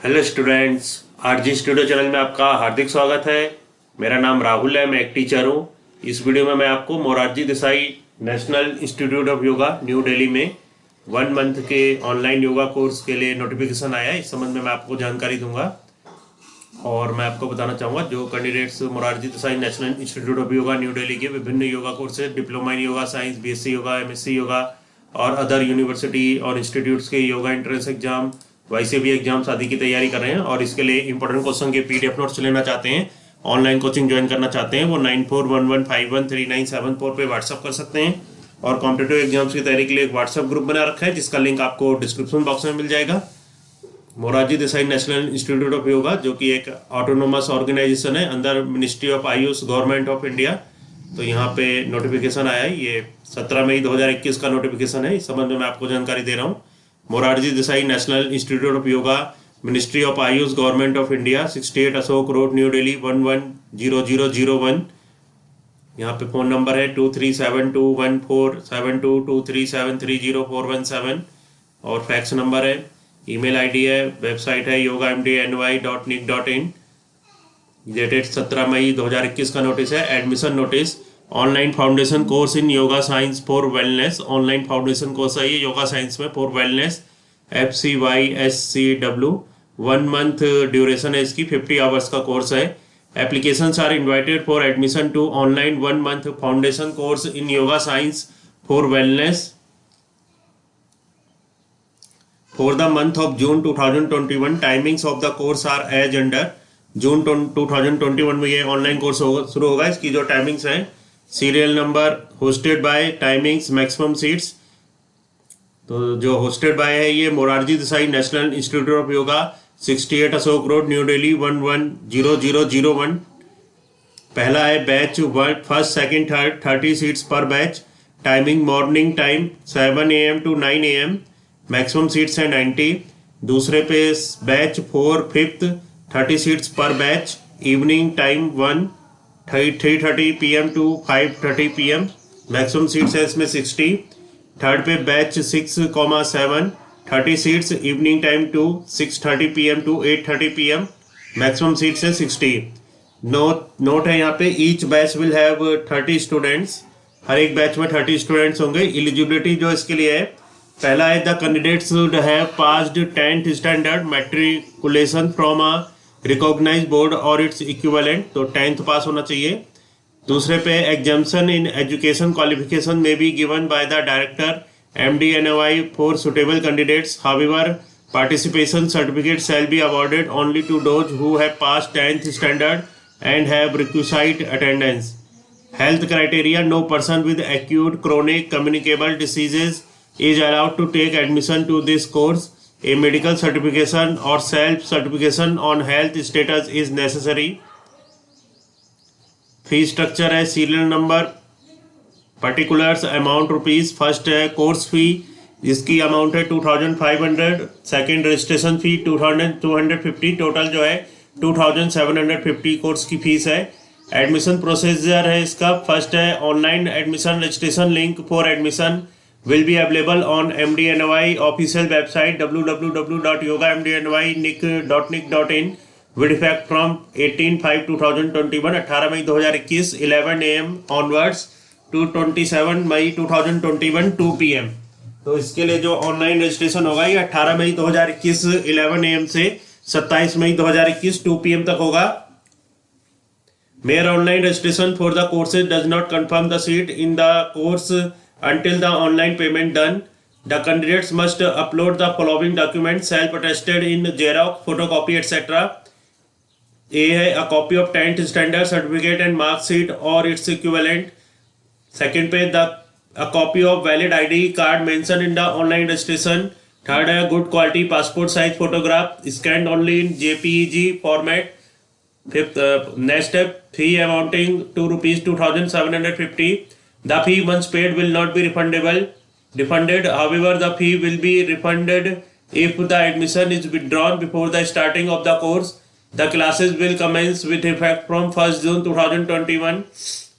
Hello students, RG studio channel में आपका हार्दिक स्वागत है। मेरा नाम राहुल है, मैं एक टीचर हूँ। इस वीडियो में मैं आपको Morarji Desai national institute of yoga new Delhi में 1 मंथ के ऑनलाइन योगा कोर्स के लिए नोटिफिकेशन आया है, इस संबंध में मैं आपको जानकारी दूंगा। और मैं आपको बताना चाहूँगा जो candidates Morarji Desai national institute of yoga new Delhi के विभिन्न yoga courses, diploma in yoga science, BSc yoga, MSc yoga और अदर यूनिवर्सिटी और इंस्टीट्यूट्स के योगा एंट्रेंस एग्जाम, वाईसीबी एग्जाम्स आदि की तैयारी कर रहे हैं और इसके लिए इंपॉर्टेंट क्वेश्चन के पीडीएफ नोट्स लेना चाहते हैं, ऑनलाइन कोचिंग ज्वाइन करना चाहते हैं, वो 9411513974 पे व्हाट्सअप कर सकते हैं। और कॉम्पिटेटिव एग्जाम्स की तैयारी के लिए एक व्हाट्सएप ग्रुप बना रखा है जिसका लिंक आपको डिस्क्रिप्शन बॉक्स में मिल जाएगा। Morarji Desai national institute of yoga जो कि एक ऑटोनोमस ऑर्गेनाइजेशन है under ministry of Ayush, government of India. तो यहाँ पे नोटिफिकेशन आया है, ये 17 मई 2021 का नोटिफिकेशन है। इस संबंध में मैं आपको जानकारी दे रहा हूँ। Morarji Desai national institute of yoga, ministry of Ayush, government of India, 68 Ashok road, new Delhi 110001। यहाँ पे फ़ोन नंबर है 2372147223730417 और फैक्स नंबर है, ईमेल आईडी है, वेबसाइट है yogamdy.nic.in। डेटेड 17 मई 2021 का नोटिस है। Admission notice, online foundation course in yoga science for wellness. Online foundation course है ये योगा साइंस में for wellness, FCYSCW। 1 month duration है इसकी, 50 आवर्स का कोर्स है। Applications are invited for admission to online 1 month foundation course in yoga science for wellness for the month of June 2021। Timings of the course are as under. जून 2021 में ये online course शुरू होगा। इसकी जो timings हैं, serial number, hosted by, timings, maximum seats. तो जो होस्टेड बाय है ये Morarji Desai national institute of yoga, 68 Ashok road, new Delhi 110001। पहला है batch 1, first, second, third, 30 seats पर batch. Timing morning time 7 AM to 9 AM। Maximum seats हैं 90। दूसरे पे बैच 4, फिफ्थ, 30 सीट्स पर batch. Evening time 3:30 PM to 5:30 PM। Maximum seats है इसमें 60। Third पे batch 6,7, 30 seats, evening time to 6:30 PM to 8:30 PM। Maximum seats है 60। Note है यहाँ पे, each batch will have 30 students. हर एक बैच में 30 स्टूडेंट्स होंगे। एलिजिबिलिटी जो इसके लिए है, पहला है the candidates should have passed 10th standard matriculation from a recognised board और इट्स इक्विवेलेंट। तो 10th पास होना चाहिए। दूसरे पे एग्जाम्शन इन एजुकेशन क्वालिफिकेशन में be given by the director MDNOI for suitable candidates. However participation certificate shall be awarded only to those who have passed 10th standard and have requisite attendance. Health criteria, no person with acute chronic communicable diseases is allowed to take admission to this course. A medical certification or self certification on health status is necessary. Fee structure है, serial number, particulars, amount rupees. First है course fee, जिसकी amount है 2500। Second registration fee 2250। Total जो है 2750 course की fees है। Admission procedure है इसका, फर्स्ट है online admission registration. Link for admission will be available on MDNOI official website www.yogamdnynic.nic.in with effect from 18/5/2021, 18 मई 2021, 11 AM onwards to 27 मई 2021 2 PM। तो इसके लिए जो ऑनलाइन रजिस्ट्रेशन होगा ये 18 मई 2021 11 AM से 27 मई 2021 2 PM तक होगा। Mere online registration for the courses does not confirm the seat in the course until the online payment done. The candidates must upload the following documents self-attested in Xerox, photocopy, etc. A है a copy of 10th standard certificate and mark sheet or its equivalent. Second पे a copy of valid ID card mentioned in the online registration. Third है good quality passport size photograph scanned only in JPEG format. Fifth, next step, fee amounting to rupees 2750. The fee once paid will not be refunded. However, the fee will be refunded if the admission is withdrawn before the starting of the course. The classes will commence with effect from 1st June 2021.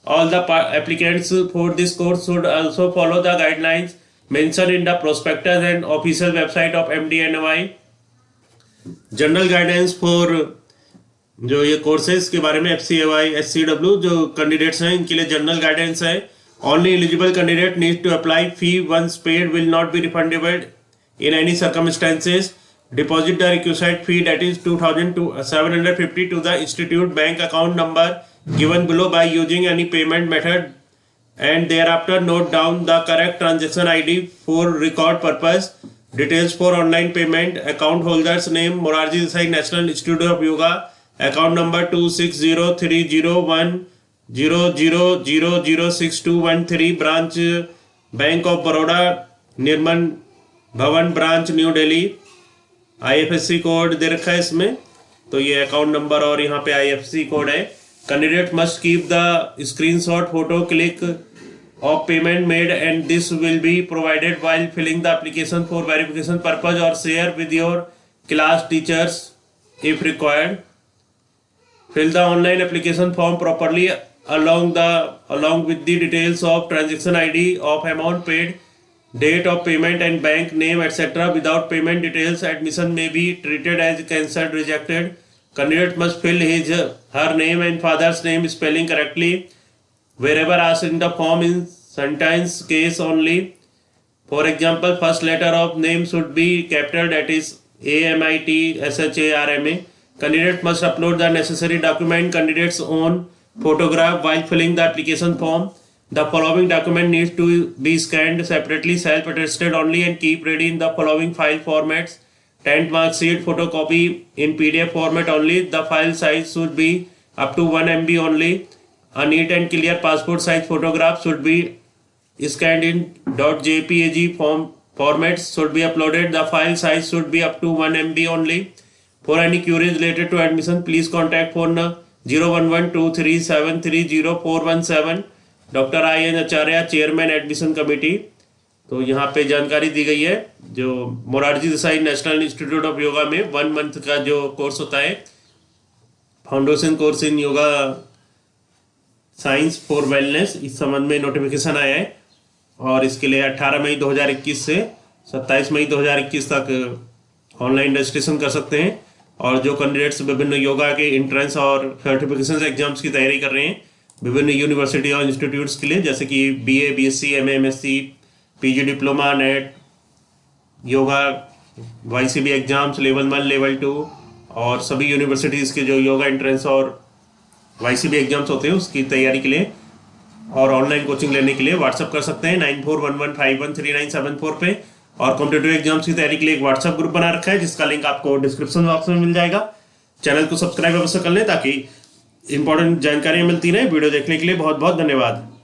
All the applicants for this course should also follow the guidelines mentioned in the prospectus and official website of MDNOI. General guidance for जो ये courses के बारे में FCAY SCW जो candidates हैं इनके लिए general guidance है। Only eligible candidate need to apply, fee once paid will not be refundable in any circumstances, deposit the requisite fee, that is 2,750 to the institute bank account number given below by using any payment method, and thereafter note down the correct transaction ID for record purpose. Details for online payment: account holder's name Morarji Desai National Institute of Yoga, account number 26030100006213, branch Bank of Baroda, Nirman Bhavan branch, New Delhi। IFSC code दे रखा है इसमें, तो ये account number और यहाँ पे IFSC code है। Candidate must keep the screenshot photo click of payment made and this will be provided while filling the application for verification purpose और share with your class teachers if required. Fill the online application form properly along with the details of transaction ID of amount paid, date of payment and bank name etc. Without payment details, admission may be treated as cancelled, rejected. Candidate must fill her name and father's name spelling correctly wherever asked in the form in sentence case only. For example, first letter of name should be capital, that is AMITSHARMA. Candidate must upload the necessary document, candidate's own photograph while filling the application form. The following document needs to be scanned separately, self-attested only, and keep ready in the following file formats: 10th mark sheet photocopy in PDF format only. The file size should be up to 1 MB only. A neat and clear passport size photograph should be scanned in .jpg formats should be uploaded. The file size should be up to 1 MB only. For any queries related to admission, please contact phone 01123730417। Doctor IN Acharya, chairman admission committee. तो यहाँ पे जानकारी दी गई है जो Morarji Desai national institute of yoga में 1 month का जो कोर्स होता है, foundation course in yoga science for wellness, इस संबंध में नोटिफिकेशन आया है और इसके लिए 18 मई 2021 से 27 मई 2021 तक ऑनलाइन रजिस्ट्रेशन कर सकते हैं। और जो कैंडिडेट्स विभिन्न योगा के एंट्रेंस और सर्टिफिकेशन एग्जाम्स की तैयारी कर रहे हैं विभिन्न यूनिवर्सिटी और इंस्टीट्यूट्स के लिए, जैसे कि BA BSc MA MSc PG diploma net yoga YCB exams level 1 level 2 और सभी यूनिवर्सिटीज़ के जो योगा एंट्रेंस और YCB एग्जाम्स होते हैं उसकी तैयारी के लिए और ऑनलाइन कोचिंग लेने के लिए व्हाट्सअप कर सकते हैं 9411513974 पे। और कॉम्पिटेटिव एग्जाम्स की तैयारी के लिए एक व्हाट्सएप ग्रुप बना रखा है जिसका लिंक आपको डिस्क्रिप्शन बॉक्स में मिल जाएगा। चैनल को सब्सक्राइब अवश्य कर लें ताकि इंपॉर्टेंट जानकारियां मिलती रहे। वीडियो देखने के लिए बहुत बहुत धन्यवाद।